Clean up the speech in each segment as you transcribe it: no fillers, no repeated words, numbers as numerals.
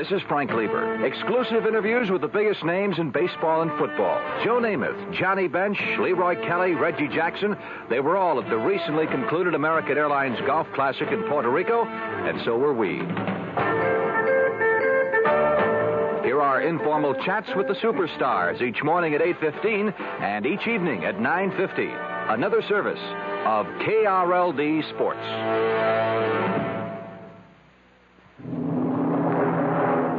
This is Frank Lieber. Exclusive interviews with the biggest names in baseball and football. Joe Namath, Johnny Bench, Leroy Kelly, Reggie Jackson. They were all at the recently concluded American Airlines Golf Classic in Puerto Rico, and so were we. Here are informal chats with the superstars each morning at 8:15 and each evening at 9:50. Another service of KRLD Sports.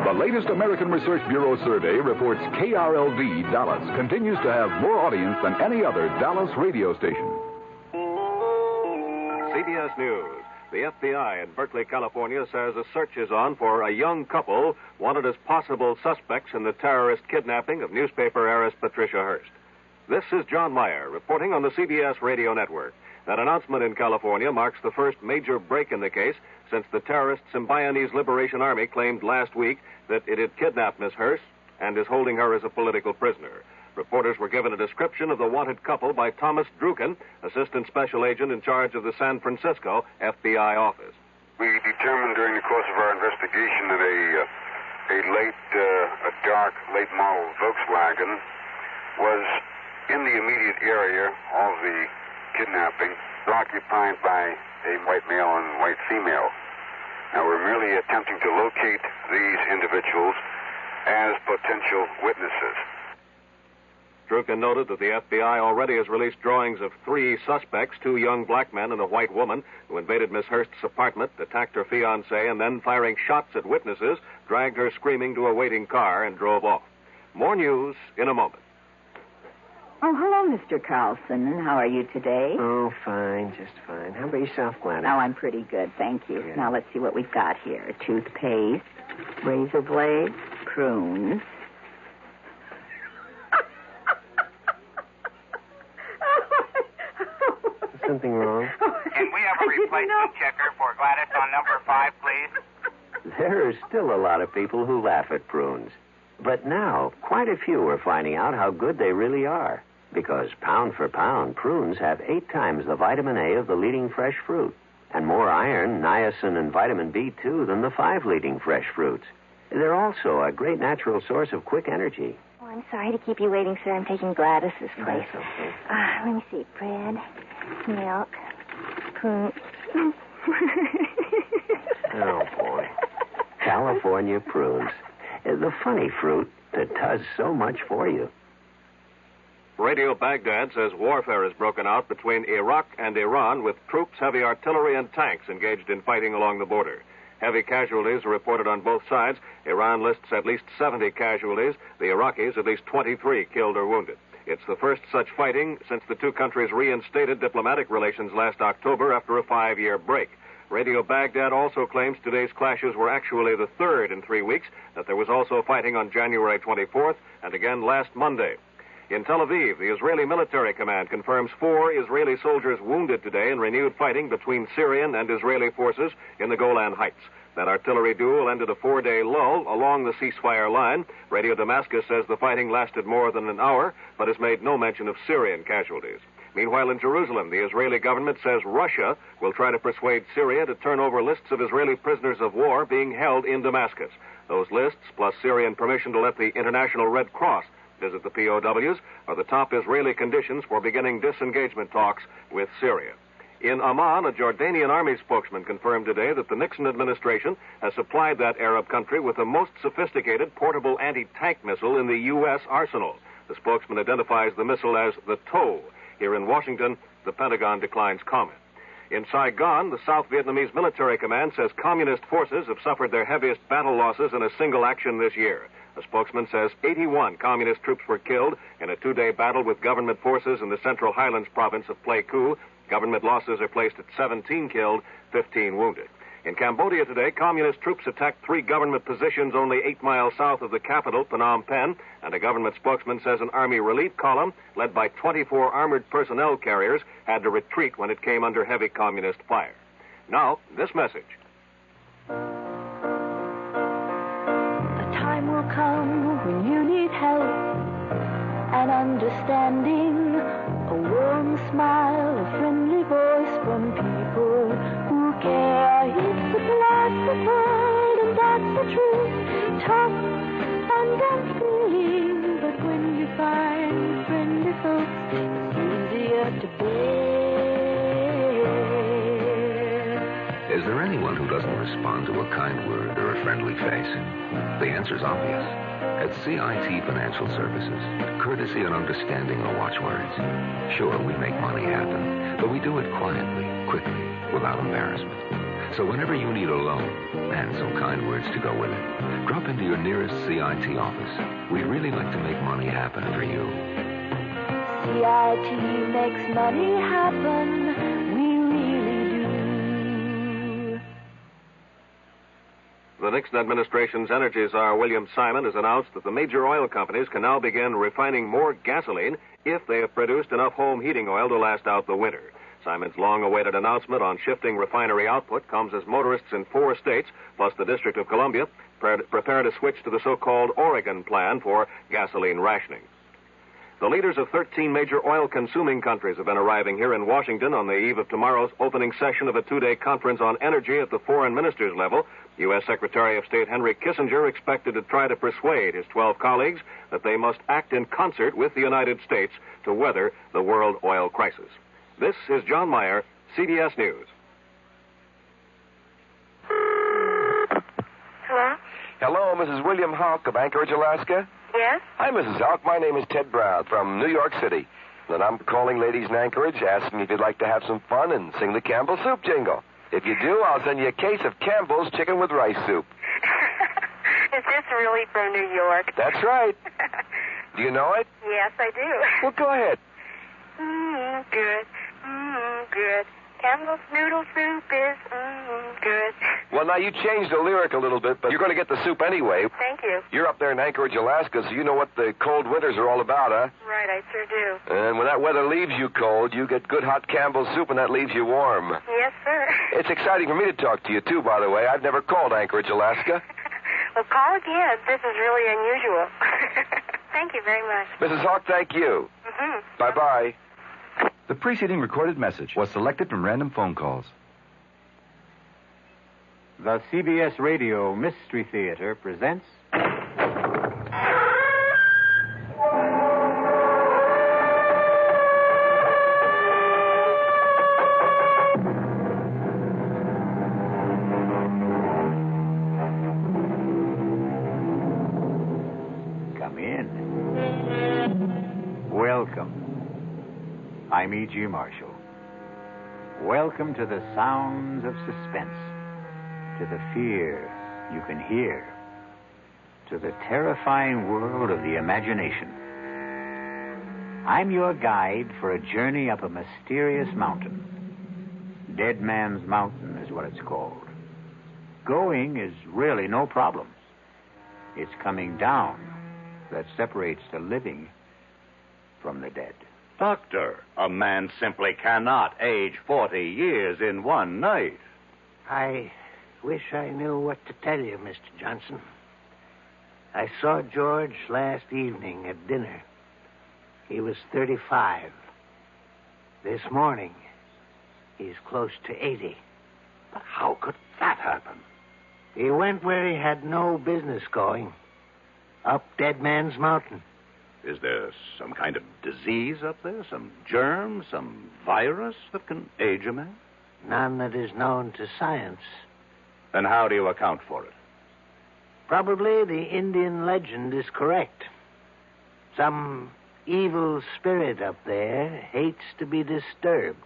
The latest American Research Bureau survey reports KRLD Dallas continues to have more audience than any other Dallas radio station. CBS News. The FBI in Berkeley, California says a search is on for a young couple wanted as possible suspects in the terrorist kidnapping of newspaper heiress Patricia Hearst. This is John Meyer reporting on the CBS radio network. That announcement in California marks the first major break in the case since the terrorist Symbionese Liberation Army claimed last week that it had kidnapped Miss Hearst and is holding her as a political prisoner. Reporters were given a description of the wanted couple by Thomas Druken, assistant special agent in charge of the San Francisco FBI office. We determined during the course of our investigation that a dark late model Volkswagen was in the immediate area of the kidnapping, occupied by a white male and white female. Now, we're merely attempting to locate these individuals as potential witnesses. Druken noted that the FBI already has released drawings of 3 suspects, 2 young black men and a white woman, who invaded Miss Hearst's apartment, attacked her fiancé, and then, firing shots at witnesses, dragged her screaming to a waiting car and drove off. More news in a moment. Oh, hello, Mr. Carlson. And how are you today? Oh, fine, just fine. How about yourself, Gladys? Oh, I'm pretty good, thank you. Good. Now, let's see what we've got here. Toothpaste, razor blades, prunes. Is something wrong? Can we have a replacement checker for Gladys on number 5, please? There are still a lot of people who laugh at prunes. But now, quite a few are finding out how good they really are. Because pound for pound, prunes have 8 times the vitamin A of the leading fresh fruit, and more iron, niacin, and vitamin B2 than the 5 leading fresh fruits. They're also a great natural source of quick energy. Oh, I'm sorry to keep you waiting, sir. I'm taking Gladys's place. That's okay. Let me see. Bread, milk, prunes. Oh, boy. California prunes. The funny fruit that does so much for you. Radio Baghdad says warfare has broken out between Iraq and Iran with troops, heavy artillery, and tanks engaged in fighting along the border. Heavy casualties are reported on both sides. Iran lists at least 70 casualties. The Iraqis at least 23 killed or wounded. It's the first such fighting since the 2 countries reinstated diplomatic relations last October after a 5-year break. Radio Baghdad also claims today's clashes were actually the 3rd in 3 weeks, that there was also fighting on January 24th and again last Monday. In Tel Aviv, the Israeli military command confirms 4 Israeli soldiers wounded today in renewed fighting between Syrian and Israeli forces in the Golan Heights. That artillery duel ended a 4-day lull along the ceasefire line. Radio Damascus says the fighting lasted more than an hour, but has made no mention of Syrian casualties. Meanwhile, in Jerusalem, the Israeli government says Russia will try to persuade Syria to turn over lists of Israeli prisoners of war being held in Damascus. Those lists, plus Syrian permission to let the International Red Cross visit the POWs, are the top Israeli conditions for beginning disengagement talks with Syria. In Amman, a Jordanian army spokesman confirmed today that the Nixon administration has supplied that Arab country with the most sophisticated portable anti-tank missile in the U.S. arsenal. The spokesman identifies the missile as the TOW. Here in Washington, the Pentagon declines comment. In Saigon, the South Vietnamese military command says communist forces have suffered their heaviest battle losses in a single action this year. A spokesman says 81 communist troops were killed in a 2-day battle with government forces in the Central Highlands province of Pleiku. Government losses are placed at 17 killed, 15 wounded. In Cambodia today, communist troops attacked 3 government positions only 8 miles south of the capital, Phnom Penh, and a government spokesman says an army relief column, led by 24 armored personnel carriers, had to retreat when it came under heavy communist fire. Now, this message. A time will come when you need help and understanding, a warm smile, a friendly voice from people who care. It's a plastic world, and that's the truth. hard to bear. Is there anyone who doesn't respond to a kind word or a friendly face? The answer's obvious. At CIT Financial Services, courtesy and understanding are watchwords. Sure, we make money happen, but we do it quietly, quickly, without embarrassment. So whenever you need a loan, and some kind words to go with it, drop into your nearest CIT office. We'd really like to make money happen for you. CIT makes money happen. We really do. The Nixon administration's energy czar, William Simon, has announced that the major oil companies can now begin refining more gasoline if they have produced enough home heating oil to last out the winter. Simon's long-awaited announcement on shifting refinery output comes as motorists in 4 states, plus the District of Columbia, prepare to switch to the so-called Oregon plan for gasoline rationing. The leaders of 13 major oil-consuming countries have been arriving here in Washington on the eve of tomorrow's opening session of a 2-day conference on energy at the foreign ministers level. U.S. Secretary of State Henry Kissinger expected to try to persuade his 12 colleagues that they must act in concert with the United States to weather the world oil crisis. This is John Meyer, CBS News. Hello? Hello, Mrs. William Hawk of Anchorage, Alaska. Yes? Hi, Mrs. Hawk. My name is Ted Brown from New York City. And I'm calling ladies in Anchorage, asking if you'd like to have some fun and sing the Campbell Soup jingle. If you do, I'll send you a case of Campbell's chicken with rice soup. Is this really from New York? That's right. Do you know it? Yes, I do. Well, go ahead. Good. Good. Campbell's noodle soup is good. Well, now, you changed the lyric a little bit, but you're going to get the soup anyway. Thank you. You're up there in Anchorage, Alaska, so you know what the cold winters are all about, huh? Right, I sure do. And when that weather leaves you cold, you get good hot Campbell's soup, and that leaves you warm. Yes, sir. It's exciting for me to talk to you, too, by the way. I've never called Anchorage, Alaska. Well, call again. This is really unusual. Thank you very much. Mrs. Hawk, thank you. Bye-bye. The preceding recorded message was selected from random phone calls. The CBS Radio Mystery Theater presents... Come in. Welcome. I'm E.G. Marshall. Welcome to the sounds of suspense, to the fear you can hear, to the terrifying world of the imagination. I'm your guide for a journey up a mysterious mountain. Dead Man's Mountain is what it's called. Going is really no problem. It's coming down that separates the living from the dead. Doctor, a man simply cannot age 40 years in one night. I wish I knew what to tell you, Mr. Johnson. I saw George last evening at dinner. He was 35. This morning, he's close to 80. But how could that happen? He went where he had no business going. Up Dead Man's Mountain. Is there some kind of disease up there? Some germ? Some virus that can age a man? None that is known to science. Then how do you account for it? Probably the Indian legend is correct. Some evil spirit up there hates to be disturbed.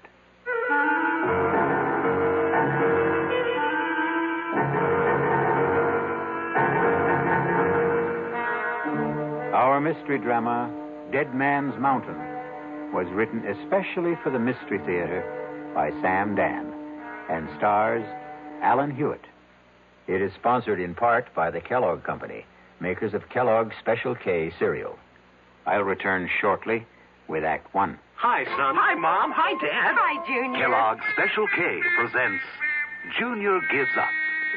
Our mystery drama, Dead Man's Mountain, was written especially for the Mystery Theater by Sam Dan and stars Alan Hewitt. It is sponsored in part by the Kellogg Company, makers of Kellogg's Special K cereal. I'll return shortly with Act One. Hi, son. Hi, Mom. Hi, Dad. Hi, Junior. Kellogg's Special K presents Junior Gives Up.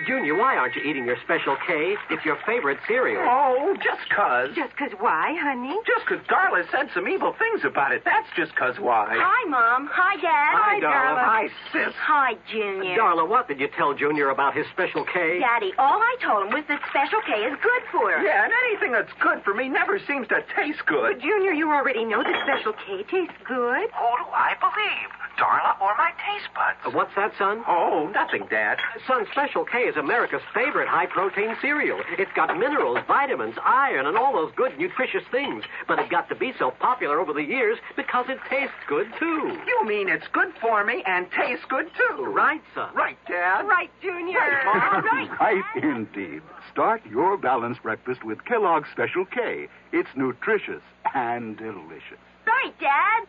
Junior, why aren't you eating your Special K? It's your favorite cereal. Oh, just 'cause. Just 'cause why, honey? Just 'cause Darla said some evil things about it. That's just 'cause why. Hi, Mom. Hi, Dad. Hi, Darla. Hi, sis. Hi, Junior. Darla, what did you tell Junior about his Special K? Daddy, all I told him was that Special K is good for us. Yeah, and anything that's good for me never seems to taste good. But, Junior, you already know that Special K tastes good. Who do I believe? Darla or my taste buds? What's that, son? Oh, nothing, Dad. Son, Special K is America's favorite high-protein cereal. It's got minerals, vitamins, iron, and all those good, nutritious things. But it got to be so popular over the years because it tastes good, too. You mean it's good for me and tastes good, too? Right, son. Right, Dad. Right, Junior. Right, Mom. Right. Right, indeed. Start your balanced breakfast with Kellogg's Special K. It's nutritious and delicious. Right, Dad.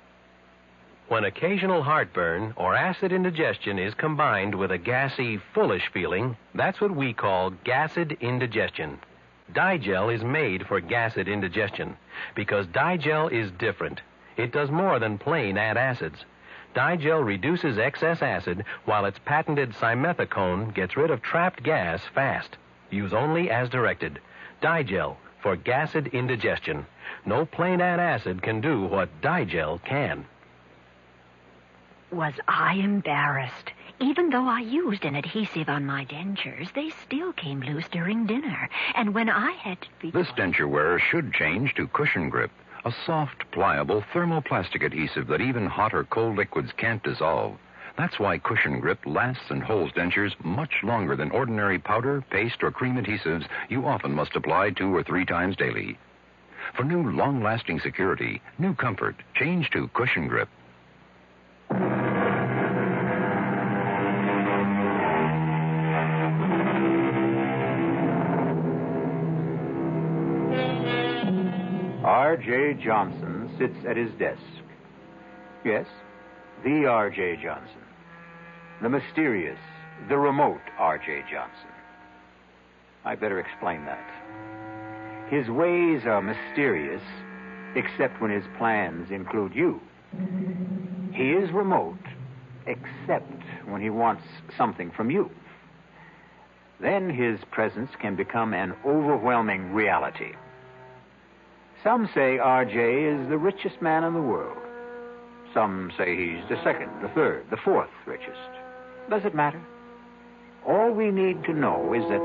When occasional heartburn or acid indigestion is combined with a gassy, foolish feeling, that's what we call gassed indigestion. Digel is made for gassed indigestion because Digel is different. It does more than plain add acids. Digel reduces excess acid while its patented simethicone gets rid of trapped gas fast. Use only as directed. Digel for gassed indigestion. No plain add acid can do what Digel can. Was I embarrassed? Even though I used an adhesive on my dentures, they still came loose during dinner. And when I had to be... This denture wearer should change to Cushion Grip, a soft, pliable thermoplastic adhesive that even hot or cold liquids can't dissolve. That's why Cushion Grip lasts and holds dentures much longer than ordinary powder, paste, or cream adhesives you often must apply 2 or 3 times daily. For new, long-lasting security, new comfort, change to Cushion Grip. R.J. Johnson sits at his desk. Yes, the R.J. Johnson. The mysterious, the remote R.J. Johnson. I better explain that. His ways are mysterious, except when his plans include you. He is remote, except when he wants something from you. Then his presence can become an overwhelming reality. Some say R.J. is the richest man in the world. Some say he's the second, the third, the fourth richest. Does it matter? All we need to know is that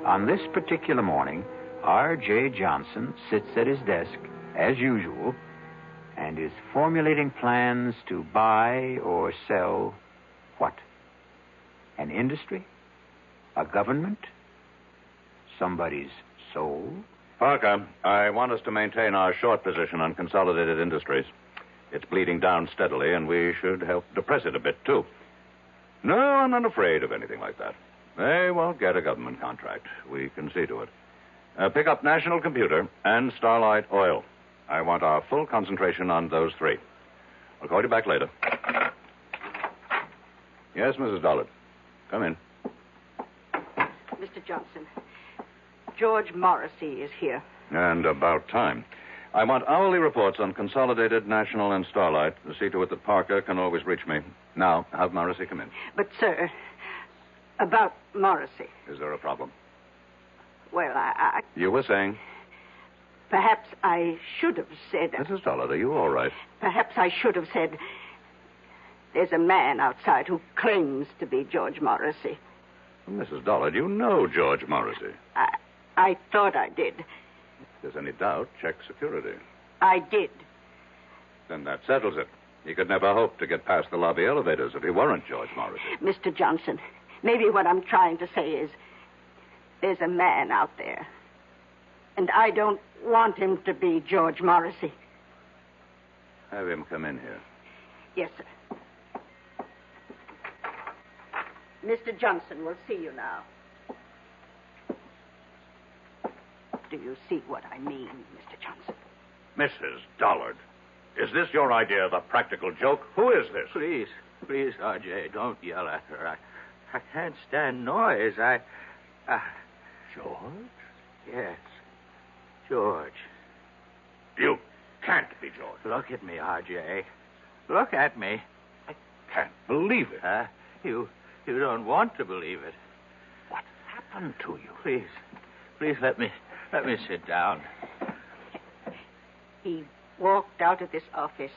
on this particular morning, R.J. Johnson sits at his desk, as usual, and is formulating plans to buy or sell what? An industry? A government? Somebody's soul? Parker, I want us to maintain our short position on Consolidated Industries. It's bleeding down steadily, and we should help depress it a bit, too. No, I'm not afraid of anything like that. They won't get a government contract. We can see to it. Pick up National Computer and Starlight Oil. I want our full concentration on those 3. I'll call you back later. Yes, Mrs. Dollard. Come in. Mr. Johnson, George Morrissey is here. And about time. I want hourly reports on Consolidated, National, and Starlight. See to it that Parker can always reach me. Now, have Morrissey come in. But, sir, about Morrissey. Is there a problem? Well, I... You were saying? Perhaps I should have said... Mrs. Dollard, are you all right? Perhaps I should have said... There's a man outside who claims to be George Morrissey. Mrs. Dollard, you know George Morrissey. I thought I did. If there's any doubt, check security. I did. Then that settles it. He could never hope to get past the lobby elevators if he weren't George Morrissey. Mr. Johnson, maybe what I'm trying to say is there's a man out there. And I don't want him to be George Morrissey. Have him come in here. Yes, sir. Mr. Johnson will see you now. Do you see what I mean, Mr. Johnson? Mrs. Dollard, is this your idea of a practical joke? Who is this? Please, R.J., don't yell at her. I can't stand noise. George? Yes, George. You can't be George. Look at me, R.J. Look at me. I can't believe it. You don't want to believe it. What? done to you? Please let me sit down. He walked out of this office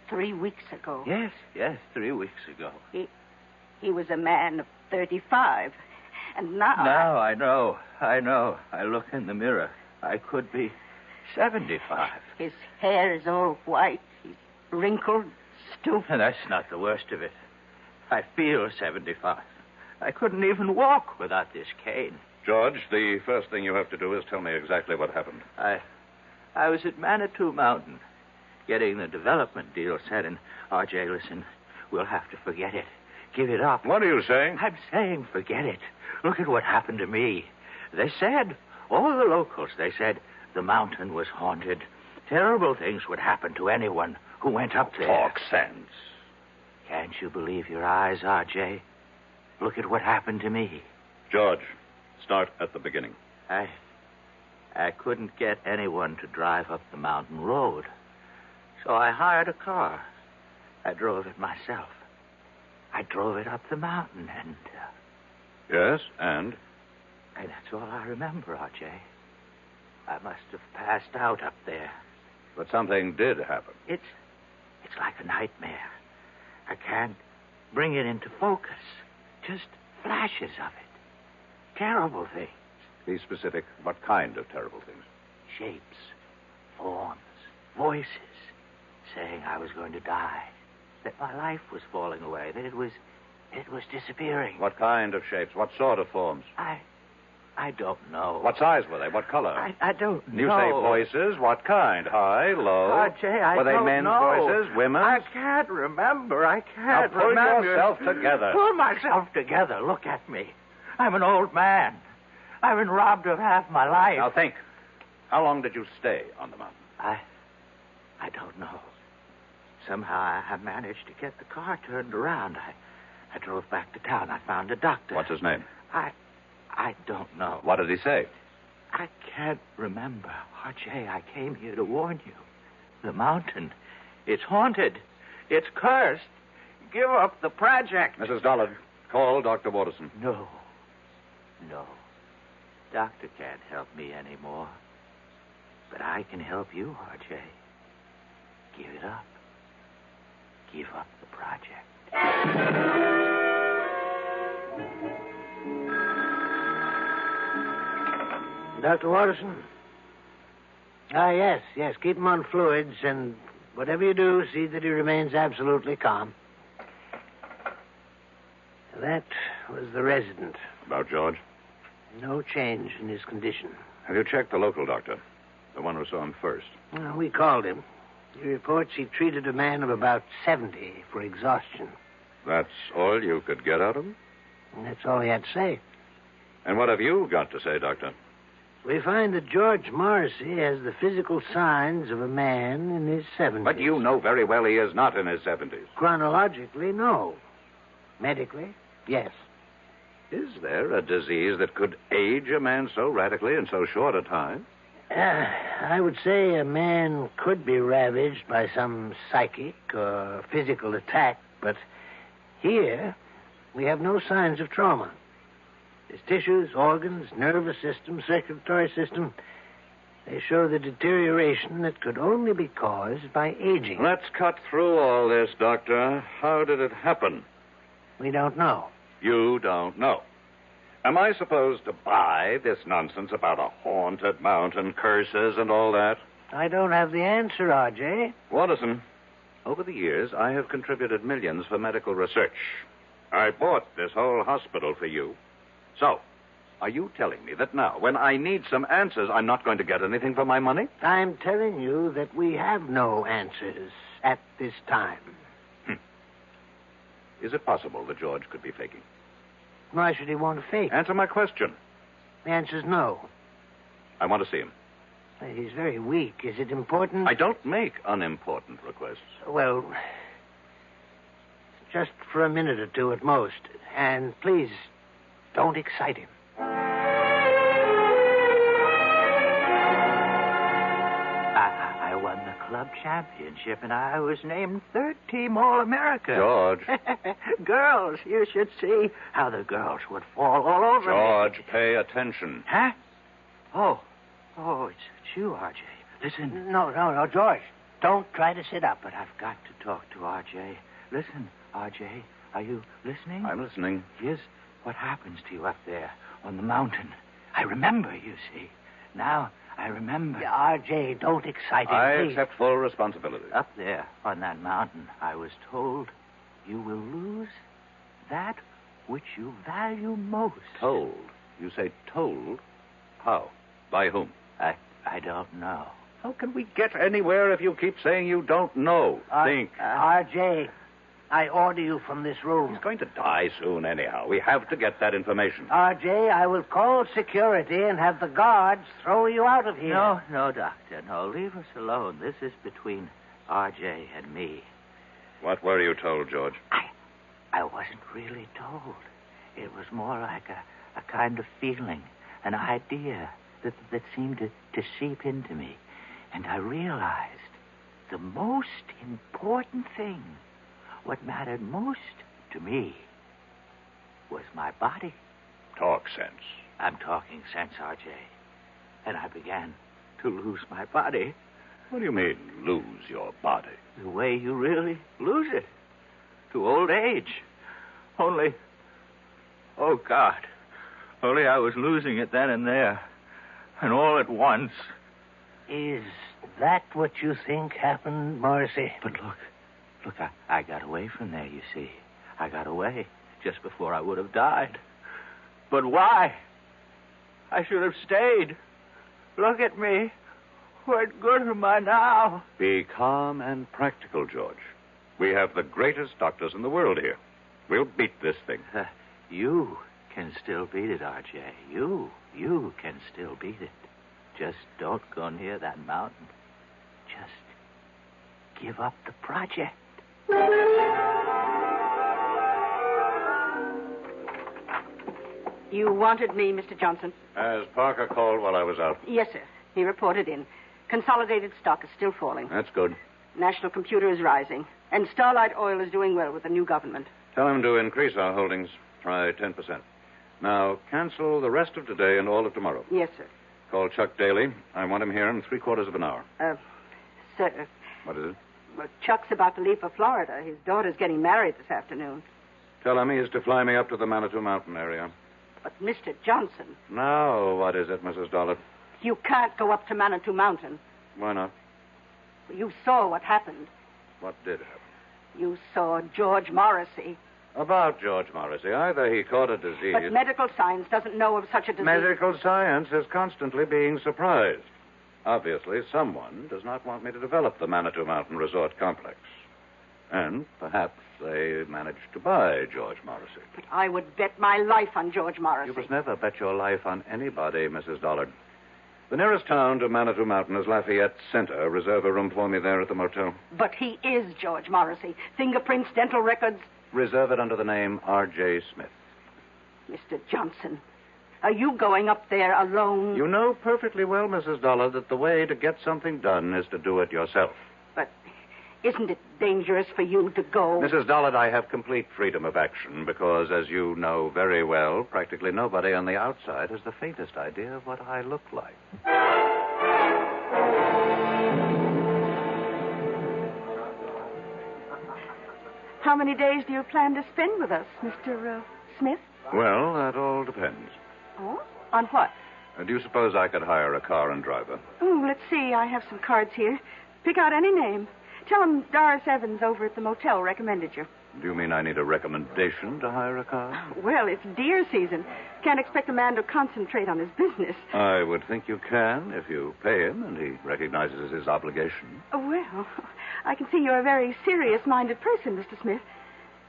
3 weeks ago. Yes, 3 weeks ago. He was a man of 35. And now... Now I know. I look in the mirror. I could be 75. His hair is all white. He's wrinkled, stooped. And that's not the worst of it. I feel 75. I couldn't even walk without this cane. George, the first thing you have to do is tell me exactly what happened. I was at Manitou Mountain getting the development deal set, and R.J., listen, we'll have to forget it. Give it up. What are you saying? I'm saying forget it. Look at what happened to me. They said, all the locals, they said, the mountain was haunted. Terrible things would happen to anyone who went up there. Talk sense. Can't you believe your eyes, R.J.? Look at what happened to me. George, start at the beginning. I couldn't get anyone to drive up the mountain road. So I hired a car. I drove it myself. I drove it up the mountain and... Yes, and? And that's all I remember, R.J. I must have passed out up there. But something did happen. It's like a nightmare. I can't bring it into focus. Just flashes of it. Terrible things. Be specific. What kind of terrible things? Shapes, forms, voices, saying I was going to die, that my life was falling away, that it was disappearing. What kind of shapes? What sort of forms? I don't know. What size were they? What color? I don't know. You say voices. What kind? High, low? R.J., I were they don't men's know. voices? Women's? I can't remember. Now pull yourself together. Pull myself together. Look at me. I'm an old man. I've been robbed of half my life. Now think. How long did you stay on the mountain? I don't know. Somehow I managed to get the car turned around. I drove back to town. I found a doctor. What's his name? I don't know. What did he say? I can't remember. R.J., I came here to warn you. The mountain, it's haunted. It's cursed. Give up the project. Mrs. Dollard, call Dr. Waterson. No. Doctor can't help me anymore. But I can help you, R.J. Give it up. Give up the project. Dr. Waterson? Yes. Keep him on fluids, and whatever you do, see that he remains absolutely calm. That was the resident. About George? No change in his condition. Have you checked the local doctor? The one who saw him first? We called him. He reports he treated a man of about 70 for exhaustion. That's all you could get out of him? And that's all he had to say. And what have you got to say, Doctor? We find that George Morrissey has the physical signs of a man in his 70s. But you know very well he is not in his 70s. Chronologically, no. Medically, yes. Is there a disease that could age a man so radically in so short a time? I would say a man could be ravaged by some psychic or physical attack, but here we have no signs of trauma. His tissues, organs, nervous system, circulatory system, they show the deterioration that could only be caused by aging. Let's cut through all this, Doctor. How did it happen? We don't know. You don't know. Am I supposed to buy this nonsense about a haunted mountain, curses, and all that? I don't have the answer, R.J. Watterson, over the years, I have contributed millions for medical research. I bought this whole hospital for you. So, are you telling me that now, when I need some answers, I'm not going to get anything for my money? I'm telling you that we have no answers at this time. Is it possible that George could be faking? Why should he want to fake? Answer my question. The answer's no. I want to see him. He's very weak. Is it important? I don't make unimportant requests. Well, just for a minute or two at most. And please, don't excite him. I won the club championship, and I was named third team All-America. George. Girls, you should see how the girls would fall all over me. George, pay attention. Huh? Oh, it's you, R.J. Listen. No, George. Don't try to sit up, but I've got to talk to R.J. Listen, R.J., are you listening? I'm listening. Here's what happens to you up there on the mountain. I remember, you see. Now, I remember. R.J., don't excite him, I please. accept full responsibility. Up there on that mountain, I was told you will lose that which you value most. Told? You say told? How? By whom? I don't know. How can we get anywhere if you keep saying you don't know? Think. R.J., I order you from this room. He's going to die soon anyhow. We have to get that information. R.J., I will call security and have the guards throw you out of here. No, Doctor. No, leave us alone. This is between R.J. and me. What were you told, George? I wasn't really told. It was more like a kind of feeling, an idea that seemed to seep into me. And I realized the most important thing, what mattered most to me, was my body. Talk sense. I'm talking sense, R.J. And I began to lose my body. What do you mean, lose your body? The way you really lose it. To old age. Only, oh, God. Only I was losing it then and there. And all at once. Is that what you think happened, Morrissey? But look, I got away from there, you see. I got away just before I would have died. But why? I should have stayed. Look at me. What good am I now? Be calm and practical, George. We have the greatest doctors in the world here. We'll beat this thing. You can still beat it, R.J. You can still beat it. Just don't go near that mountain. Just give up the project. You wanted me, Mr. Johnson? Has Parker called while I was out? Yes, sir. He reported in. Consolidated stock is still falling. That's good. National Computer is rising. And Starlight Oil is doing well with the new government. Tell him to increase our holdings. Try 10%. Now, cancel the rest of today and all of tomorrow. Yes, sir. Call Chuck Daly. I want him here in 3/4 of an hour. Sir. What is it? Well, Chuck's about to leave for Florida. His daughter's getting married this afternoon. Tell him he is to fly me up to the Manitou Mountain area. But, Mr. Johnson... Now, what is it, Mrs. Dollard? You can't go up to Manitou Mountain. Why not? You saw what happened. What did happen? You saw George Morrissey. About George Morrissey. Either he caught a disease... But medical science doesn't know of such a disease. Medical science is constantly being surprised. Obviously, someone does not want me to develop the Manitou Mountain Resort Complex. And perhaps they managed to buy George Morrissey. But I would bet my life on George Morrissey. You must never bet your life on anybody, Mrs. Dollard. The nearest town to Manitou Mountain is Lafayette Center. Reserve a room for me there at the motel. But he is George Morrissey. Fingerprints, dental records. Reserve it under the name R.J. Smith. Mr. Johnson, are you going up there alone? You know perfectly well, Mrs. Dollard, that the way to get something done is to do it yourself. But isn't it dangerous for you to go? Mrs. Dollard, I have complete freedom of action because, as you know very well, practically nobody on the outside has the faintest idea of what I look like. How many days do you plan to spend with us, Mr. Smith? Well, that all depends. Oh? On what? Do you suppose I could hire a car and driver? Oh, let's see. I have some cards here. Pick out any name. Tell him Doris Evans over at the motel recommended you. Do you mean I need a recommendation to hire a car? Well, it's deer season. Can't expect a man to concentrate on his business. I would think you can if you pay him and he recognizes his obligation. Well, I can see you're a very serious-minded person, Mr. Smith.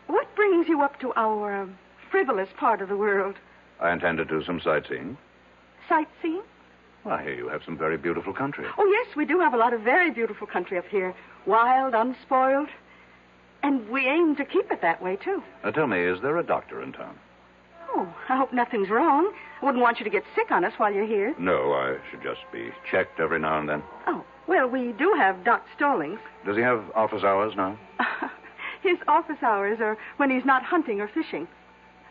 What brings you up to our frivolous part of the world? I intend to do some sightseeing. Sightseeing? Well, I hear you have some very beautiful country. Oh, yes, we do have a lot of very beautiful country up here. Wild, unspoiled. And we aim to keep it that way, too. Tell me, is there a doctor in town? Oh, I hope nothing's wrong. Wouldn't want you to get sick on us while you're here. No, I should just be checked every now and then. Oh, well, we do have Doc Stallings. Does he have office hours now? His office hours are when he's not hunting or fishing.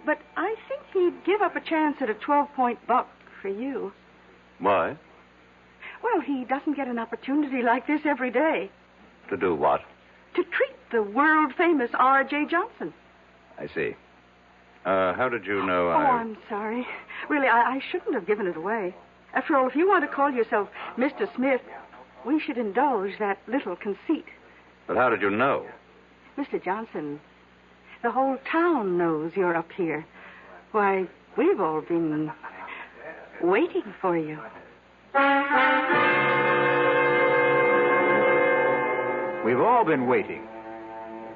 But I think he'd give up a chance at a 12-point buck for you. Why? Well, he doesn't get an opportunity like this every day. To do what? To treat the world-famous R.J. Johnson. I see. How did you know I'm sorry. Really, I shouldn't have given it away. After all, if you want to call yourself Mr. Smith, we should indulge that little conceit. But how did you know? Mr. Johnson, the whole town knows you're up here. Why, we've all been waiting for you. We've all been waiting.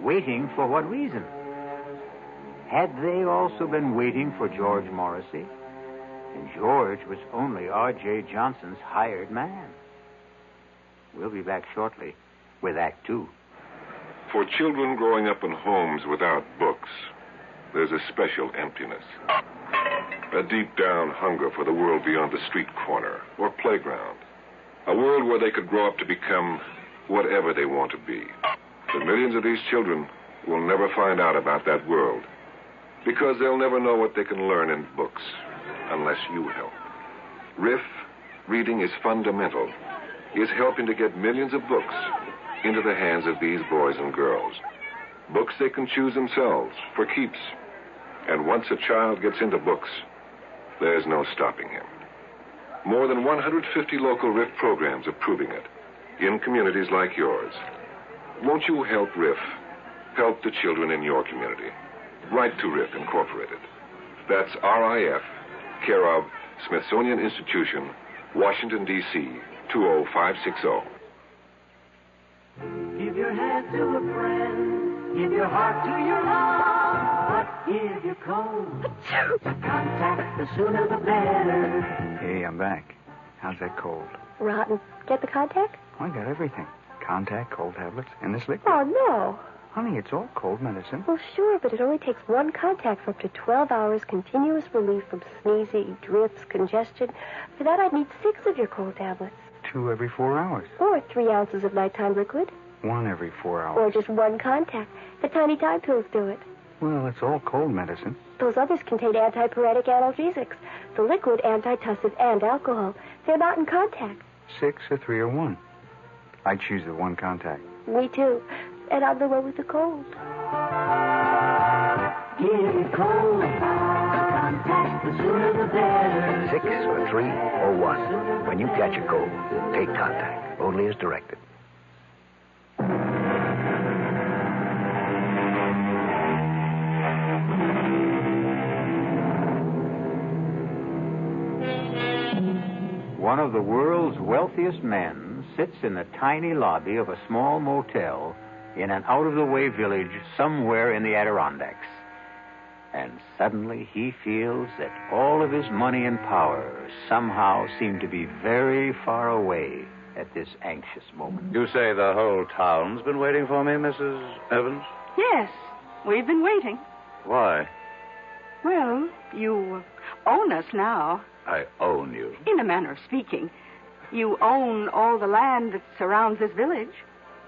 Waiting for what reason? Had they also been waiting for George Morrissey? And George was only R.J. Johnson's hired man. We'll be back shortly with Act 2. For children growing up in homes without books, there's a special emptiness. A deep-down hunger for the world beyond the street corner or playground. A world where they could grow up to become whatever they want to be. The millions of these children will never find out about that world because they'll never know what they can learn in books unless you help. RIF, Reading is Fundamental, is helping to get millions of books into the hands of these boys and girls. Books they can choose themselves for keeps. And once a child gets into books, there's no stopping him. More than 150 local RIF programs are proving it in communities like yours. Won't you help RIF? Help the children in your community. Write to RIF Incorporated. That's RIF, care of Smithsonian Institution, Washington, D.C., 20560. Give your hand to a friend. Give your heart to your love. But if you're cold, contact, the sooner the better. Hey, I'm back. How's that cold? Rotten. Get the contact? I got everything. Contact, cold tablets, and this liquid. Oh, no. Honey, it's all cold medicine. Well, sure, but it only takes one contact for up to 12 hours continuous relief from sneezy, drips, congestion. For that, I'd need 6 of your cold tablets. 2 every 4 hours. Or 3 ounces of nighttime liquid. 1 every 4 hours. Or just one contact. The tiny time pills do it. Well, it's all cold medicine. Those others contain antipyretic analgesics. The liquid, antitussive, and alcohol. They're not in contact. 6 or 3 or 1. I choose the one contact. Me too. And I'm the one with the cold. Give you cold contact, the sooner the better. 6 or 3 or 1. When you catch a cold, take contact. Only as directed. One of the world's wealthiest men sits in the tiny lobby of a small motel in an out-of-the-way village somewhere in the Adirondacks. And suddenly he feels that all of his money and power somehow seem to be very far away at this anxious moment. You say the whole town's been waiting for me, Mrs. Evans? Yes, we've been waiting. Why? Well, you own us now. I own you. In a manner of speaking. You own all the land that surrounds this village.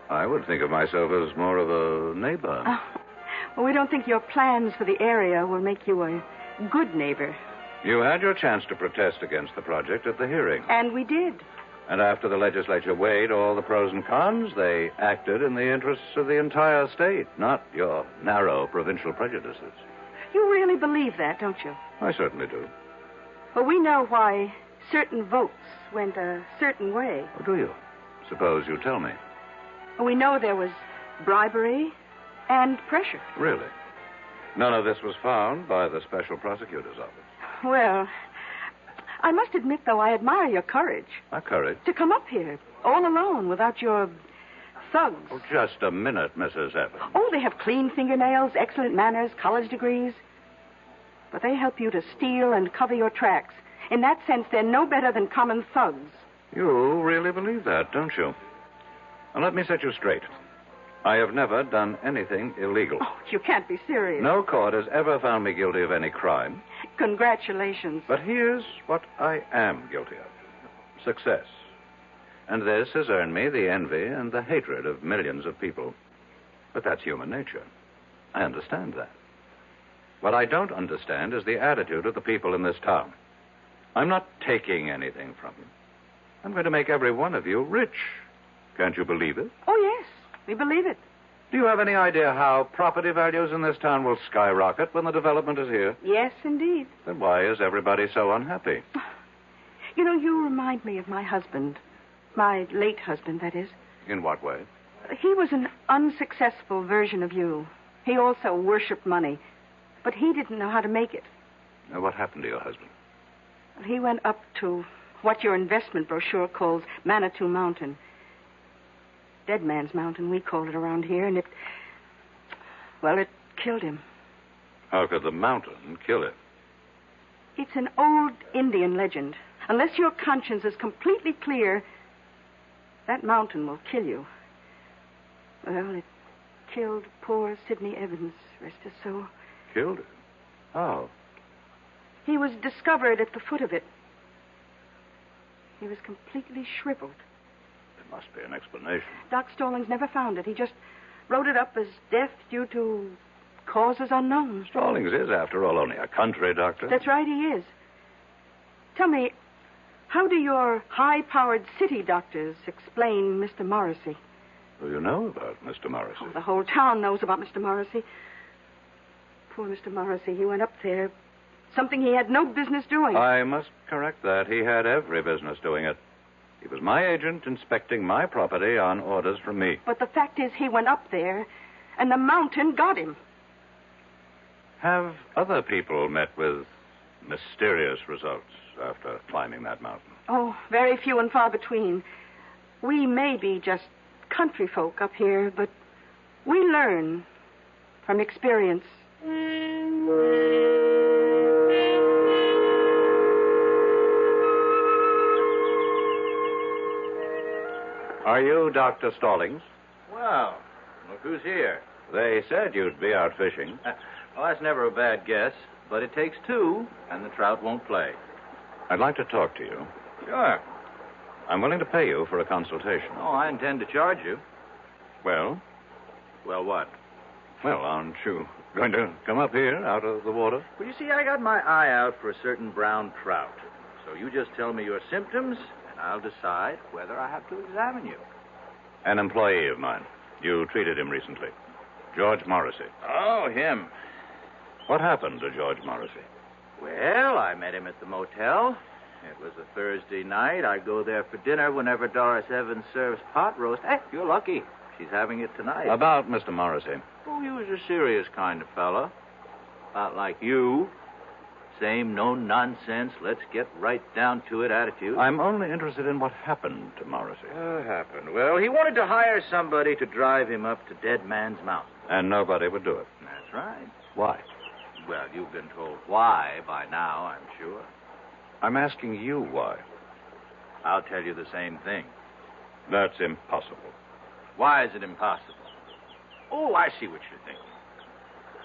I would think of myself as more of a neighbor. Well, we don't think your plans for the area will make you a good neighbor. You had your chance to protest against the project at the hearing. And we did. And after the legislature weighed all the pros and cons, they acted in the interests of the entire state, not your narrow provincial prejudices. You really believe that, don't you? I certainly do. Well, we know why certain votes went a certain way. Oh, do you? Suppose you tell me. We know there was bribery and pressure. Really? None of this was found by the special prosecutor's office. Well, I must admit, though, I admire your courage. My courage? To come up here, all alone, without your thugs. Oh, just a minute, Mrs. Evans. Oh, they have clean fingernails, excellent manners, college degrees. But they help you to steal and cover your tracks. In that sense, they're no better than common thugs. You really believe that, don't you? Now, let me set you straight. I have never done anything illegal. Oh, you can't be serious. No court has ever found me guilty of any crime. Congratulations. But here's what I am guilty of. Success. And this has earned me the envy and the hatred of millions of people. But that's human nature. I understand that. What I don't understand is the attitude of the people in this town. I'm not taking anything from you. I'm going to make every one of you rich. Can't you believe it? Oh, yes. We believe it. Do you have any idea how property values in this town will skyrocket when the development is here? Yes, indeed. Then why is everybody so unhappy? You know, you remind me of my husband. My late husband, that is. In what way? He was an unsuccessful version of you. He also worshipped money, but he didn't know how to make it. Now, what happened to your husband? He went up to what your investment brochure calls Manitou Mountain. Dead Man's Mountain, we call it around here, and it killed him. How could the mountain kill him? It's an old Indian legend. Unless your conscience is completely clear, that mountain will kill you. Well, it killed poor Sidney Evans, rest his soul. Killed him? How? He was discovered at the foot of it. He was completely shriveled. There must be an explanation. Doc Stallings never found it. He just wrote it up as death due to causes unknown. Stallings is, after all, only a country doctor. That's right, he is. Tell me, how do your high-powered city doctors explain Mr. Morrissey? Well, you know about Mr. Morrissey. Oh, the whole town knows about Mr. Morrissey. Poor Mr. Morrissey, he went up there. Something he had no business doing. I must correct that. He had every business doing it. He was my agent inspecting my property on orders from me. But the fact is, he went up there, and the mountain got him. Have other people met with mysterious results after climbing that mountain? Oh, very few and far between. We may be just country folk up here, but we learn from experience. Are you Dr. Stallings? Well, look who's here. They said you'd be out fishing. Well, that's never a bad guess, but it takes two, and the trout won't play. I'd like to talk to you. Sure. I'm willing to pay you for a consultation. Oh, I intend to charge you. Well? Well, what? Well, aren't you going to come up here out of the water? Well, you see, I got my eye out for a certain brown trout. So you just tell me your symptoms, and I'll decide whether I have to examine you. An employee of mine. You treated him recently. George Morrissey. Oh, him. What happened to George Morrissey? Well, I met him at the motel. It was a Thursday night. I go there for dinner whenever Doris Evans serves pot roast. Hey, you're lucky. She's having it tonight. About Mr. Morrissey. Oh, he was a serious kind of fellow. About like you. Same no-nonsense, let's get right down to it attitude. I'm only interested in what happened to Morrissey. What happened? Well, he wanted to hire somebody to drive him up to Dead Man's Mountain. And nobody would do it. That's right. Why? Well, you've been told why by now, I'm sure. I'm asking you why. I'll tell you the same thing. That's impossible. Why is it impossible? Oh, I see what you're thinking.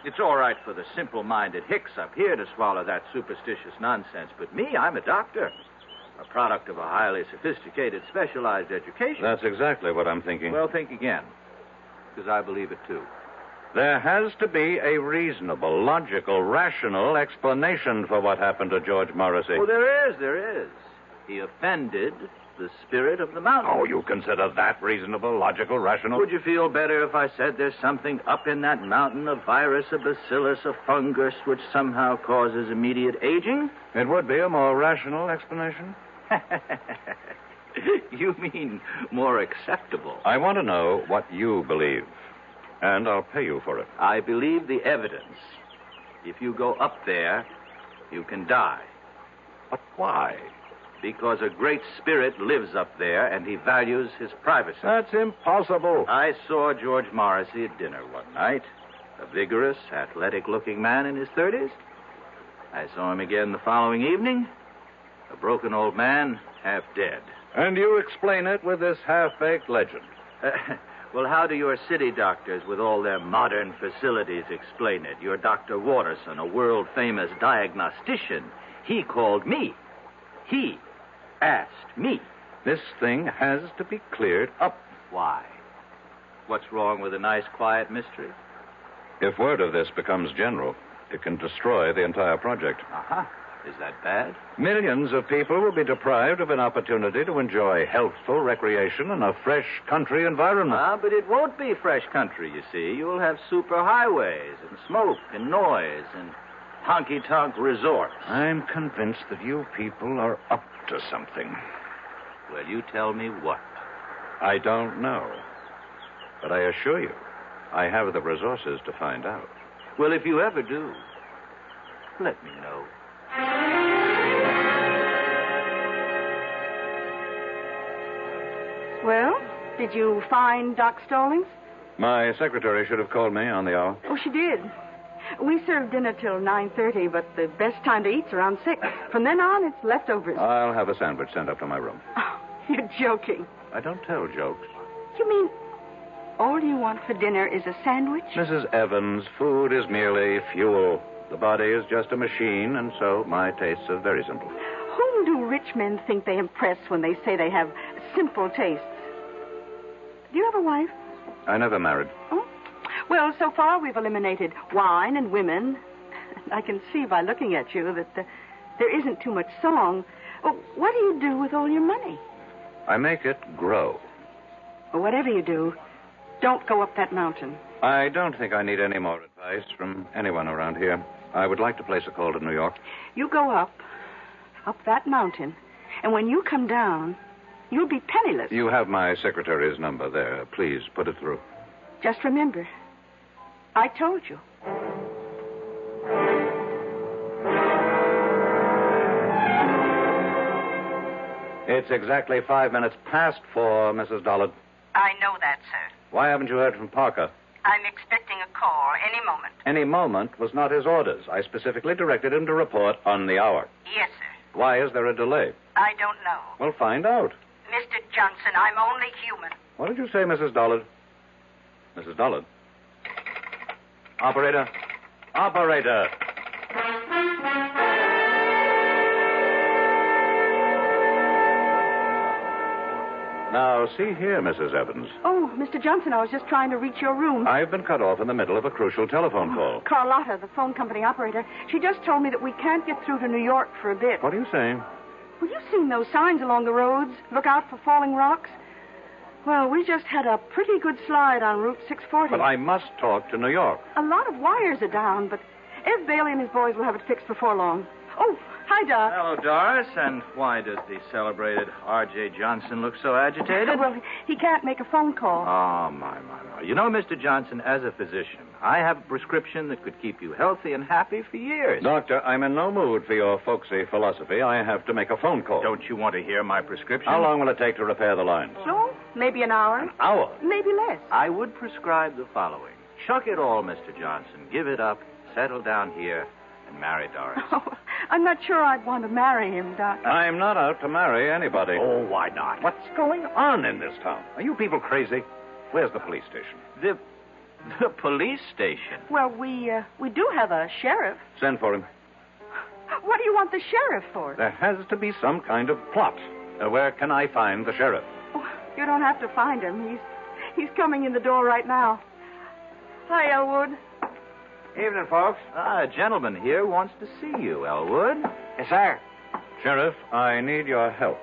It's all right for the simple-minded hicks up here to swallow that superstitious nonsense, but me, I'm a doctor. A product of a highly sophisticated, specialized education. That's exactly what I'm thinking. Well, think again, because I believe it, too. There has to be a reasonable, logical, rational explanation for what happened to George Morrissey. Oh, there is. He offended the spirit of the mountain. Oh, you consider that reasonable, logical, rational? Would you feel better if I said there's something up in that mountain, a virus, a bacillus, a fungus, which somehow causes immediate aging? It would be a more rational explanation. You mean more acceptable? I want to know what you believe, and I'll pay you for it. I believe the evidence. If you go up there, you can die. But why? Because a great spirit lives up there, and he values his privacy. That's impossible. I saw George Morrissey at dinner one night. A vigorous, athletic-looking man in his 30s. I saw him again the following evening. A broken old man, half dead. And you explain it with this half-baked legend. Well, how do your city doctors, with all their modern facilities, explain it? Your Dr. Watterson, a world-famous diagnostician, he called me. He asked me. This thing has to be cleared up. Why? What's wrong with a nice, quiet mystery? If word of this becomes general, it can destroy the entire project. Uh-huh. Is that bad? Millions of people will be deprived of an opportunity to enjoy healthful recreation in a fresh country environment. But it won't be fresh country, you see. You'll have superhighways and smoke and noise and honky-tonk resorts. I'm convinced that you people are up to something. Well, you tell me what. I don't know. But I assure you, I have the resources to find out. Well, if you ever do, let me know. Well, did you find Doc Stallings? My secretary should have called me on the hour. Oh, she did. We serve dinner till 9:30, but the best time to eat's around 6. From then on, it's leftovers. I'll have a sandwich sent up to my room. Oh, you're joking. I don't tell jokes. You mean all you want for dinner is a sandwich? Mrs. Evans, food is merely fuel. The body is just a machine, and so my tastes are very simple. Whom do rich men think they impress when they say they have simple tastes? Do you have a wife? I never married. Oh? Well, so far we've eliminated wine and women. I can see by looking at you that there isn't too much song. Well, what do you do with all your money? I make it grow. Well, whatever you do, don't go up that mountain. I don't think I need any more advice from anyone around here. I would like to place a call to New York. You go up that mountain, and when you come down, you'll be penniless. You have my secretary's number there. Please put it through. Just remember, I told you. It's exactly 5 minutes past 4, Mrs. Dollard. I know that, sir. Why haven't you heard from Parker? I'm expecting a call any moment. Any moment was not his orders. I specifically directed him to report on the hour. Yes, sir. Why is there a delay? I don't know. Well, find out. Mr. Johnson, I'm only human. What did you say, Mrs. Dollard? Mrs. Dollard? Operator? Operator! Now, see here, Mrs. Evans. Oh, Mr. Johnson, I was just trying to reach your room. I've been cut off in the middle of a crucial telephone call. Carlotta, the phone company operator, she just told me that we can't get through to New York for a bit. What are you saying? Well, you've seen those signs along the roads. Look out for falling rocks. Well, we just had a pretty good slide on Route 640. But I must talk to New York. A lot of wires are down, but Ed Bailey and his boys will have it fixed before long. Oh, hi, Doc. Hello, Doris. And why does the celebrated R.J. Johnson look so agitated? Well, he can't make a phone call. Oh, my. You know, Mr. Johnson, as a physician, I have a prescription that could keep you healthy and happy for years. Doctor, I'm in no mood for your folksy philosophy. I have to make a phone call. Don't you want to hear my prescription? How long will it take to repair the lines? So, maybe an hour. An hour? Maybe less. I would prescribe the following. Chuck it all, Mr. Johnson. Give it up, settle down here, and marry Doris. Oh, I'm not sure I'd want to marry him, Doc. I'm not out to marry anybody. Oh, why not? What's going on in this town? Are you people crazy? Where's the police station? The police station? Well, we do have a sheriff. Send for him. What do you want the sheriff for? There has to be some kind of plot. Where can I find the sheriff? Oh, you don't have to find him. He's coming in the door right now. Hi, Elwood. Evening, folks. A gentleman here wants to see you, Elwood. Yes, sir. Sheriff, I need your help.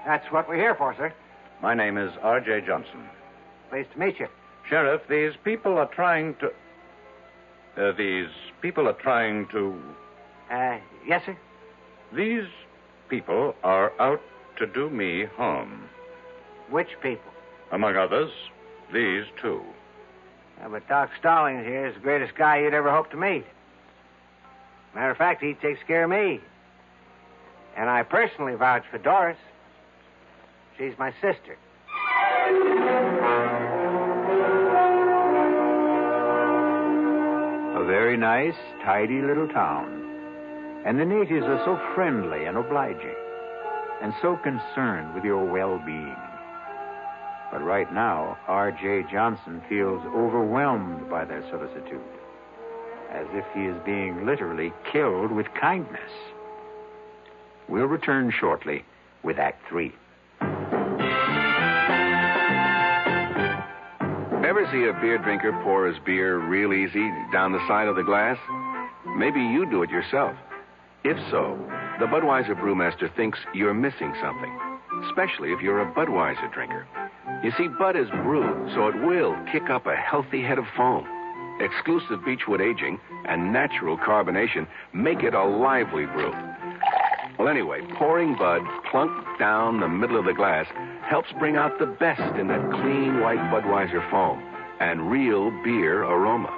That's what we're here for, sir. My name is R.J. Johnson. Pleased to meet you. Sheriff, these people are trying to... Yes, sir? These people are out to do me harm. Which people? Among others, these two. But Doc Stallings here is the greatest guy you'd ever hope to meet. Matter of fact, he takes care of me. And I personally vouch for Doris. She's my sister. A very nice, tidy little town. And the natives are so friendly and obliging, and so concerned with your well-being. But right now, R.J. Johnson feels overwhelmed by their solicitude, as if he is being literally killed with kindness. We'll return shortly with Act 3. Ever see a beer drinker pour his beer real easy down the side of the glass? Maybe you do it yourself. If so, the Budweiser brewmaster thinks you're missing something, especially if you're a Budweiser drinker. You see, Bud is brewed, so it will kick up a healthy head of foam. Exclusive beechwood aging and natural carbonation make it a lively brew. Well, anyway, pouring Bud plunk down the middle of the glass helps bring out the best in that clean white Budweiser foam and real beer aroma.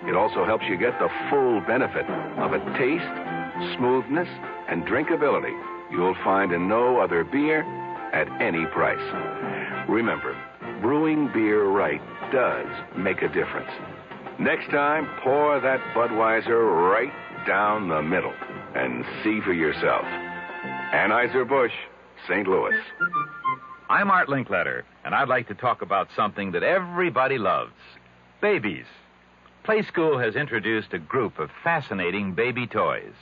It also helps you get the full benefit of a taste, smoothness, and drinkability you'll find in no other beer at any price. Remember, brewing beer right does make a difference. Next time, pour that Budweiser right down the middle and see for yourself. Anheuser-Busch, St. Louis. I'm Art Linkletter, and I'd like to talk about something that everybody loves. Babies. Play School has introduced a group of fascinating baby toys.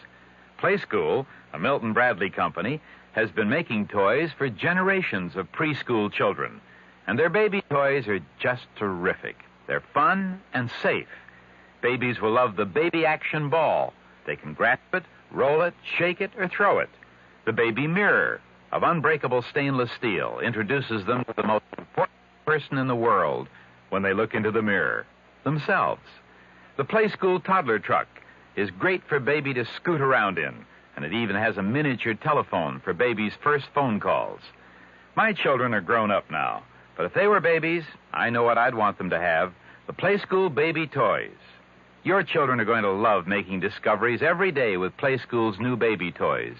Play School, a Milton Bradley company, has been making toys for generations of preschool children. And their baby toys are just terrific. They're fun and safe. Babies will love the baby action ball. They can grasp it, roll it, shake it, or throw it. The baby mirror of unbreakable stainless steel introduces them to the most important person in the world when they look into the mirror, themselves. The Play School toddler truck is great for baby to scoot around in, and it even has a miniature telephone for baby's first phone calls. My children are grown up now, but if they were babies, I know what I'd want them to have, the Play School baby toys. Your children are going to love making discoveries every day with Play School's new baby toys.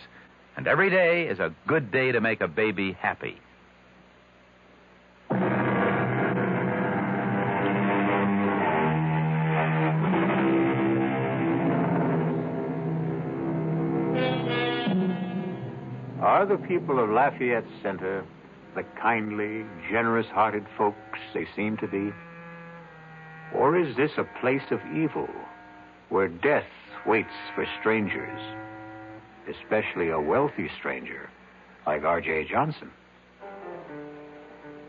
And every day is a good day to make a baby happy. Are the people of Lafayette Center the kindly, generous-hearted folks they seem to be? Or is this a place of evil where death waits for strangers, especially a wealthy stranger like R.J. Johnson?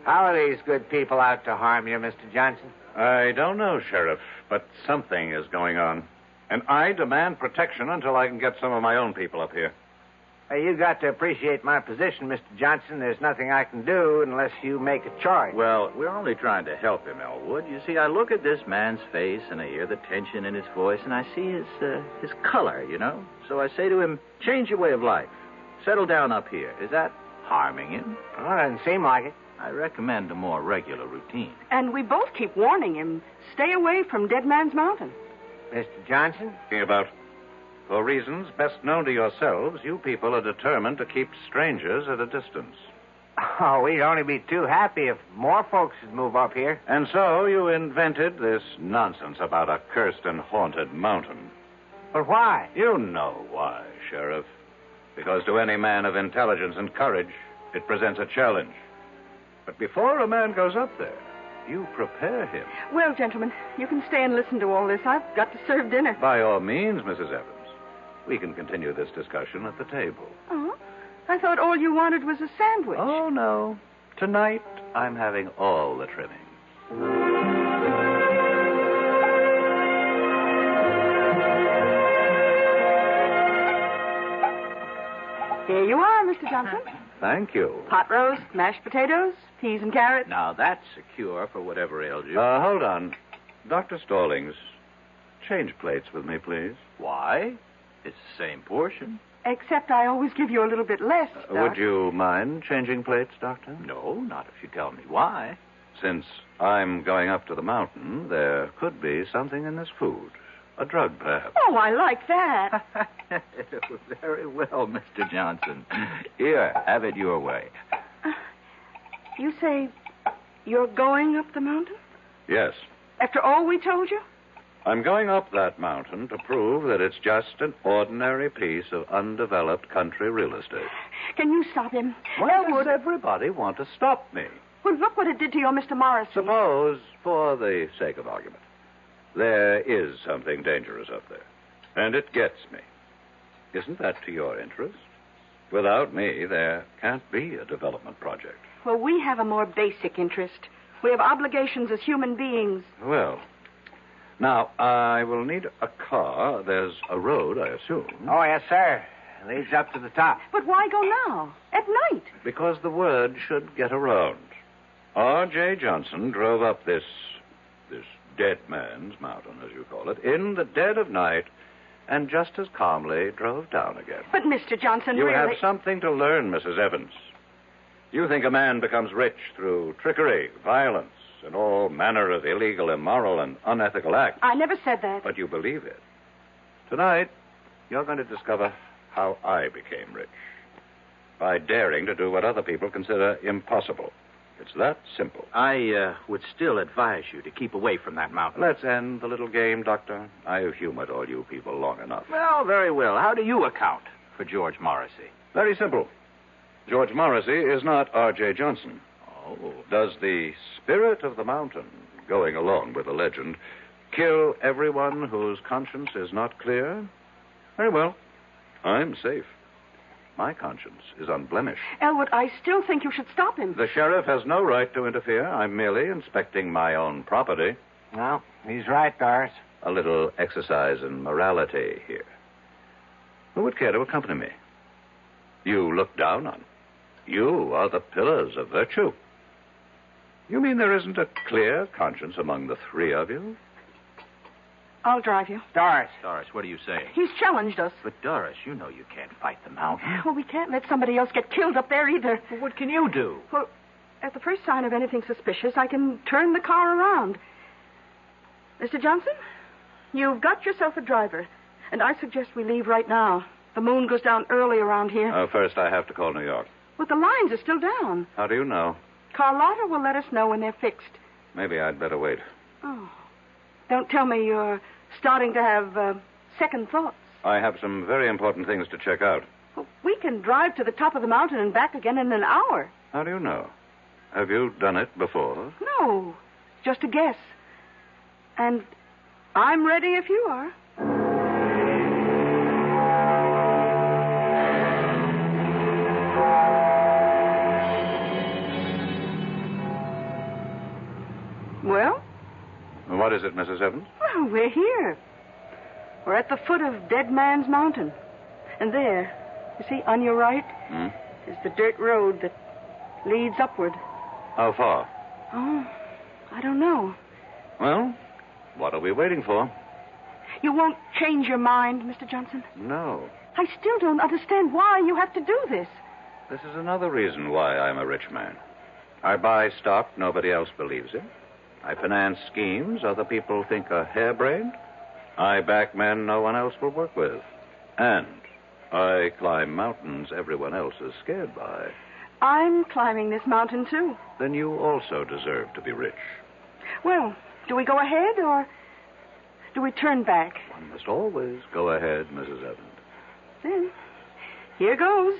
How are these good people out to harm you, Mr. Johnson? I don't know, Sheriff, but something is going on. And I demand protection until I can get some of my own people up here. Hey, you got to appreciate my position, Mr. Johnson. There's nothing I can do unless you make a choice. Well, we're only trying to help him, Elwood. You see, I look at this man's face, and I hear the tension in his voice, and I see his color, you know. So I say to him, change your way of life. Settle down up here. Is that harming him? Well, it doesn't seem like it. I recommend a more regular routine. And we both keep warning him, stay away from Dead Man's Mountain. Mr. Johnson? About... For reasons best known to yourselves, you people are determined to keep strangers at a distance. Oh, we'd only be too happy if more folks would move up here. And so you invented this nonsense about a cursed and haunted mountain. But why? You know why, Sheriff. Because to any man of intelligence and courage, it presents a challenge. But before a man goes up there, you prepare him. Well, gentlemen, you can stay and listen to all this. I've got to serve dinner. By all means, Mrs. Evans. We can continue this discussion at the table. Oh? I thought all you wanted was a sandwich. Oh, no. Tonight, I'm having all the trimming. Here you are, Mr. Johnson. Thank you. Pot roast, mashed potatoes, peas and carrots. Now, that's a cure for whatever ails you. Hold on. Dr. Stallings, change plates with me, please. Why? It's the same portion. Except I always give you a little bit less, Doc. Would you mind changing plates, Doctor? No, not if you tell me why. Since I'm going up to the mountain, there could be something in this food. A drug, perhaps. Oh, I like that. Very well, Mr. Johnson. Here, have it your way. You say you're going up the mountain? Yes. After all we told you? I'm going up that mountain to prove that it's just an ordinary piece of undeveloped country real estate. Can you stop him? Why does everybody want to stop me? Well, look what it did to your Mr. Morrissey. Suppose, for the sake of argument, there is something dangerous up there, and it gets me. Isn't that to your interest? Without me, there can't be a development project. Well, we have a more basic interest. We have obligations as human beings. Well, now, I will need a car. There's a road, I assume. Oh, yes, sir. It leads up to the top. But why go now? At night? Because the word should get around. R.J. Johnson drove up this dead man's mountain, as you call it, in the dead of night, and just as calmly drove down again. But, Mr. Johnson, You really... have something to learn, Mrs. Evans. You think a man becomes rich through trickery, violence, and all manner of illegal, immoral, and unethical acts. I never said that. But you believe it. Tonight, you're going to discover how I became rich. By daring to do what other people consider impossible. It's that simple. I would still advise you to keep away from that mountain. Let's end the little game, Doctor. I've humored all you people long enough. Well, very well. How do you account for George Morrissey? Very simple. George Morrissey is not R.J. Johnson. Oh. Does the spirit of the mountain, going along with the legend, kill everyone whose conscience is not clear? Very well. I'm safe. My conscience is unblemished. Elwood, I still think you should stop him. The sheriff has no right to interfere. I'm merely inspecting my own property. Well, he's right, Doris. A little exercise in morality here. Who would care to accompany me? You look down on. You are the pillars of virtue. You mean there isn't a clear conscience among the three of you? I'll drive you. Doris, what do you say? He's challenged us. But, Doris, you know you can't fight the mountain. Well, we can't let somebody else get killed up there either. Well, what can you do? Well, at the first sign of anything suspicious, I can turn the car around. Mr. Johnson, you've got yourself a driver, and I suggest we leave right now. The moon goes down early around here. First, I have to call New York. But the lines are still down. How do you know? Carlotta will let us know when they're fixed. Maybe I'd better wait. Oh. Don't tell me you're starting to have second thoughts. I have some very important things to check out. Well, we can drive to the top of the mountain and back again in an hour. How do you know? Have you done it before? No, just a guess. And I'm ready if you are. Well? What is it, Mrs. Evans? Well, we're here. We're at the foot of Dead Man's Mountain. And there, you see, on your right, is the dirt road that leads upward. How far? Oh, I don't know. Well, what are we waiting for? You won't change your mind, Mr. Johnson? No. I still don't understand why you have to do this. This is another reason why I'm a rich man. I buy stock nobody else believes in. I finance schemes other people think are harebrained. I back men no one else will work with. And I climb mountains everyone else is scared by. I'm climbing this mountain, too. Then you also deserve to be rich. Well, do we go ahead or do we turn back? One must always go ahead, Mrs. Evans. Then, here goes.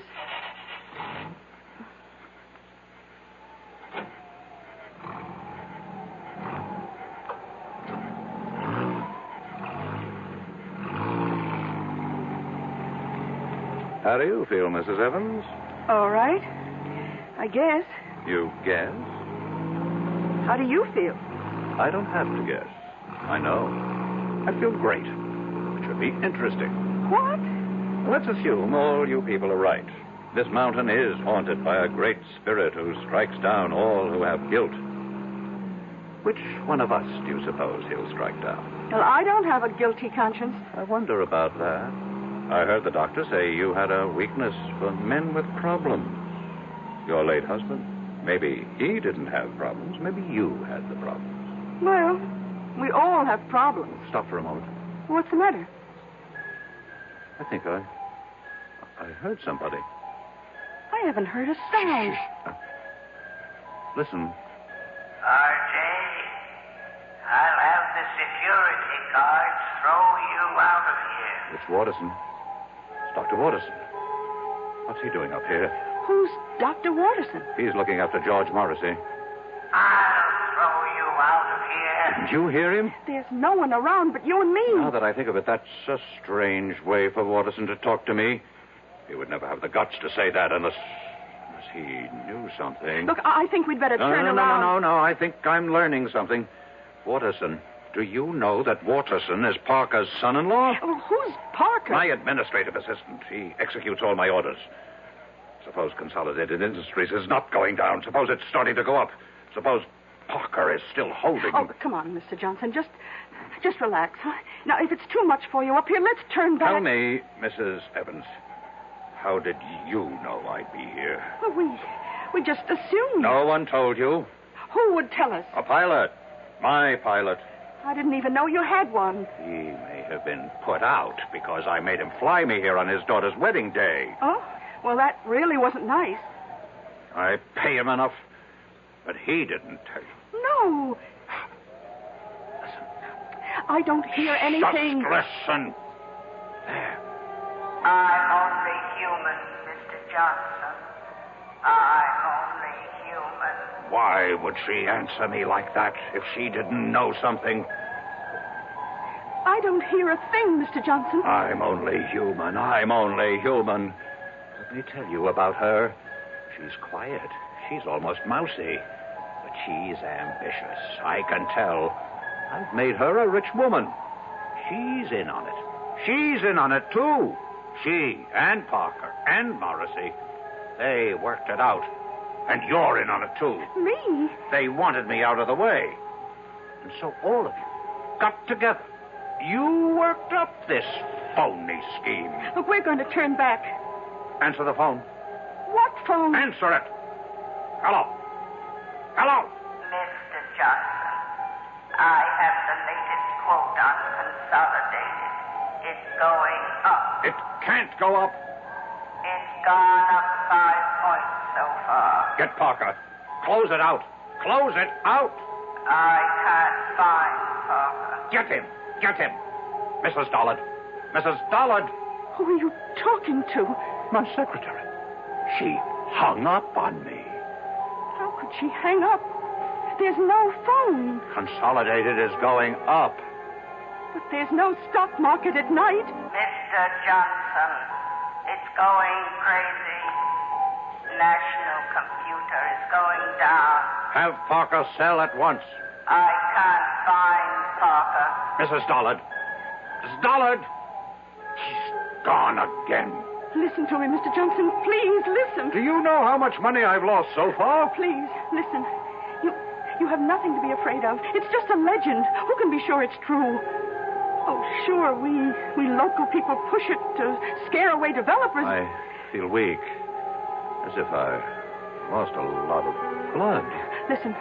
How do you feel, Mrs. Evans? All right. I guess. You guess? How do you feel? I don't have to guess. I know. I feel great. It should be interesting. What? Let's assume all you people are right. This mountain is haunted by a great spirit who strikes down all who have guilt. Which one of us do you suppose he'll strike down? Well, I don't have a guilty conscience. I wonder about that. I heard the doctor say you had a weakness for men with problems. Your late husband. Maybe he didn't have problems. Maybe you had the problem. Well, we all have problems. Stop for a moment. What's the matter? I think I heard somebody. I haven't heard a sound. Listen. R.J., I'll have the security guards throw you out of here. It's Watterson. It's Dr. Watterson. What's he doing up here? Who's Dr. Watterson? He's looking after George Morrissey. I'll throw you out of here. Didn't you hear him? There's no one around but you and me. Now that I think of it, that's a strange way for Watterson to talk to me. He would never have the guts to say that unless he knew something. Look, I think we'd better turn around. No. I think I'm learning something. Watterson, do you know that Watterson is Parker's son-in-law? Well, who's Parker? My administrative assistant. He executes all my orders. Suppose Consolidated Industries is not going down. Suppose it's starting to go up. Suppose Parker is still holding. Oh, come on, Mr. Johnson. Just relax. Huh? Now, if it's too much for you up here, let's turn back. Tell me, Mrs. Evans, how did you know I'd be here? Well, we just assumed. No one told you. Who would tell us? A pilot. My pilot. I didn't even know you had one. He may have been put out because I made him fly me here on his daughter's wedding day. Oh? Well, that really wasn't nice. I pay him enough, but he didn't tell you. No. Listen. I don't hear anything. Just listen. There. I'm only human, Mr. Johnson. I'm only human. Why would she answer me like that if she didn't know something? I don't hear a thing, Mr. Johnson. I'm only human. Let me tell you about her. She's quiet. She's almost mousy. But she's ambitious. I can tell. I've made her a rich woman. She's in on it. She's in on it, too. She and Parker and Morrissey. They worked it out. And you're in on it, too. Me? They wanted me out of the way. And so all of you got together. You worked up this phony scheme. Look, we're going to turn back. Answer the phone. What phone? Answer it. Hello. Hello. Mr. Johnson, I have the latest quote on Consolidated. It's going up. It can't go up. It's gone up 5 points so far. Get Parker. Close it out. Close it out. I can't find Parker. Get him. Mrs. Dollard. Who are you talking to? My secretary. She hung up on me. How could she hang up? There's no phone. Consolidated is going up. But there's no stock market at night. Mr. Johnson, it's going crazy. National computer is going down. Have Parker sell at once. I can't find Parker. Mrs. Dollard. He's gone again. Listen to me, Mr. Johnson. Please, listen. Do you know how much money I've lost so far? Please, listen. You have nothing to be afraid of. It's just a legend. Who can be sure it's true? Oh, sure, we local people push it to scare away developers. I feel weak. As if I lost a lot of blood. Listen,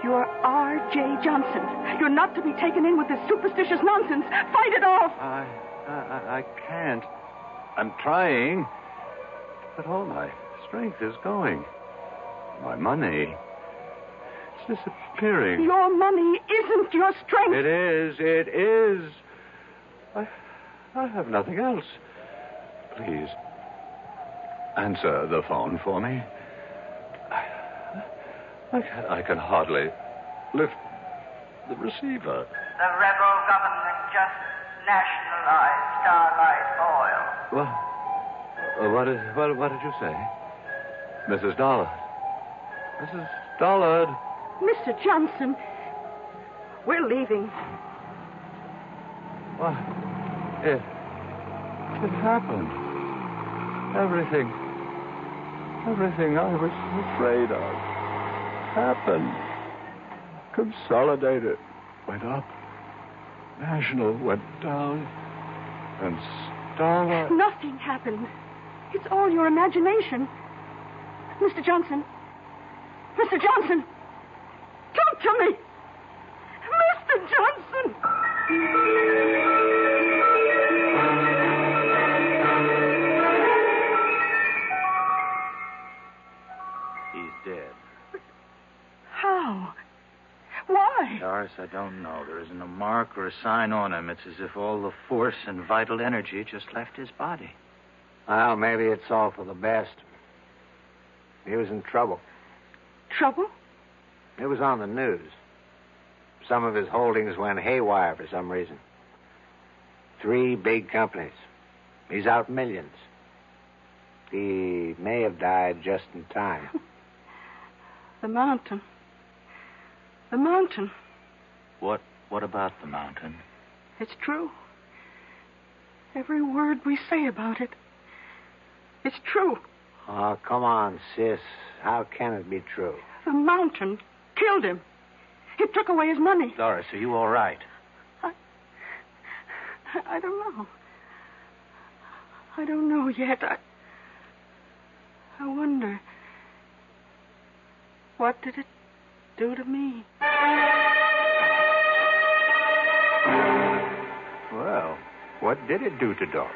you're R.J. Johnson. You're not to be taken in with this superstitious nonsense. Fight it off. I can't. I'm trying. But all my strength is going. My money. It's disappearing. Your money isn't your strength. It is. I have nothing else. Please, answer the phone for me. I can hardly lift the receiver. The rebel government just nationalized Starlight Oil. What did you say? Mrs. Dollard. Mrs. Dollard. Mr. Johnson, we're leaving. What? It happened. Everything I was afraid of happened. Consolidated went up. National went down. And Starlight... Nothing happened. It's all your imagination. Mr. Johnson. Talk to me. Mr. Johnson. He's dead. How? Why? Doris, I don't know. There isn't a mark or a sign on him. It's as if all the force and vital energy just left his body. Well, maybe it's all for the best. He was in trouble. Trouble? It was on the news. Some of his holdings went haywire for some reason. 3 big companies. He's out millions. He may have died just in time. The mountain. The mountain. What about the mountain? It's true. Every word we say about it. It's true. Oh, come on, sis. How can it be true? The mountain killed him. It took away his money. Doris, are you all right? I don't know. I don't know yet. I wonder. What did it do to me? Well, what did it do to Doris?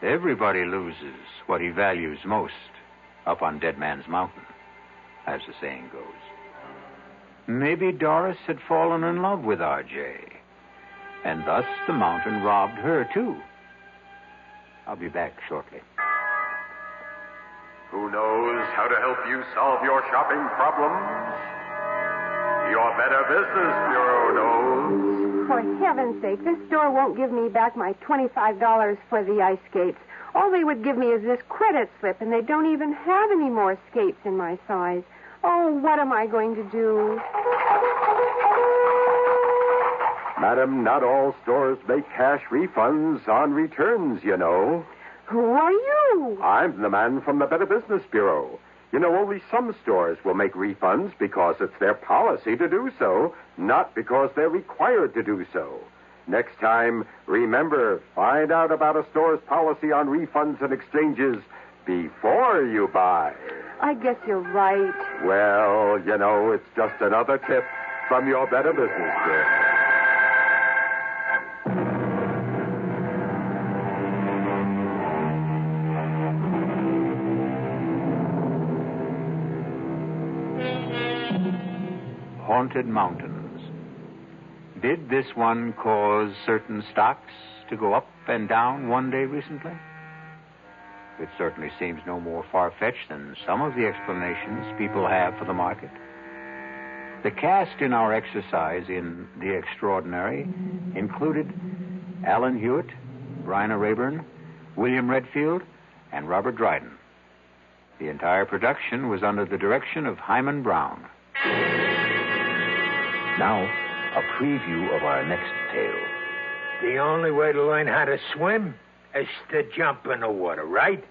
Everybody loses what he values most up on Dead Man's Mountain, as the saying goes. Maybe Doris had fallen in love with R.J., and thus the mountain robbed her, too. I'll be back shortly. Who knows how to help you solve your shopping problems? Your Better Business Bureau knows. For heaven's sake, this store won't give me back my $25 for the ice skates. All they would give me is this credit slip, and they don't even have any more skates in my size. Oh, what am I going to do? Madam, not all stores make cash refunds on returns, you know. Who are you? I'm the man from the Better Business Bureau. You know, only some stores will make refunds because it's their policy to do so, not because they're required to do so. Next time, remember, find out about a store's policy on refunds and exchanges before you buy. I guess you're right. Well, you know, it's just another tip from your Better Business Bureau. Haunted mountains. Did this one cause certain stocks to go up and down one day recently? It certainly seems no more far-fetched than some of the explanations people have for the market. The cast in our exercise in The Extraordinary included Alan Hewitt, Bryna Rayburn, William Redfield, and Robert Dryden. The entire production was under the direction of Hyman Brown. Now, a preview of our next tale. The only way to learn how to swim is to jump in the water, right?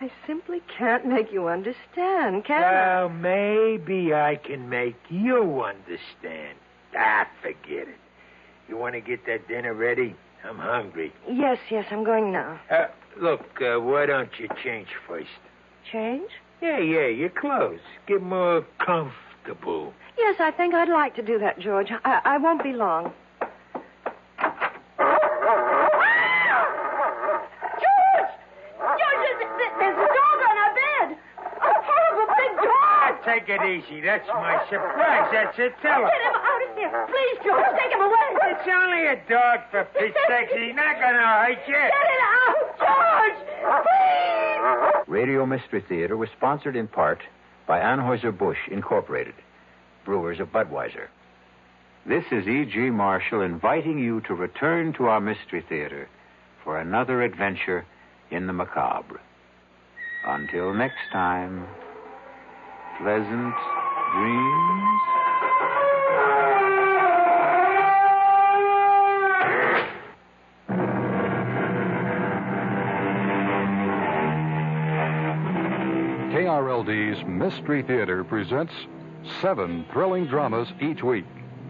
I simply can't make you understand, can I? Well, maybe I can make you understand. Forget it. You want to get that dinner ready? I'm hungry. Yes, I'm going now. Look, why don't you change first? Change? Yeah, your clothes. Get more comfortable. Yes, I think I'd like to do that, George. I won't be long. There's a dog on our bed. A horrible big dog. Take it easy. That's my surprise. That's it. Tell her. Get him out of here. Please, George, take him away. It's only a dog, for Pete's sake. He's not going to hurt you. Get it out, George. Please. Radio Mystery Theater was sponsored in part by Anheuser-Busch Incorporated, brewers of Budweiser. This is E.G. Marshall inviting you to return to our Mystery Theater for another adventure in the macabre. Until next time, pleasant dreams. KRLD's Mystery Theater presents 7 thrilling dramas each week.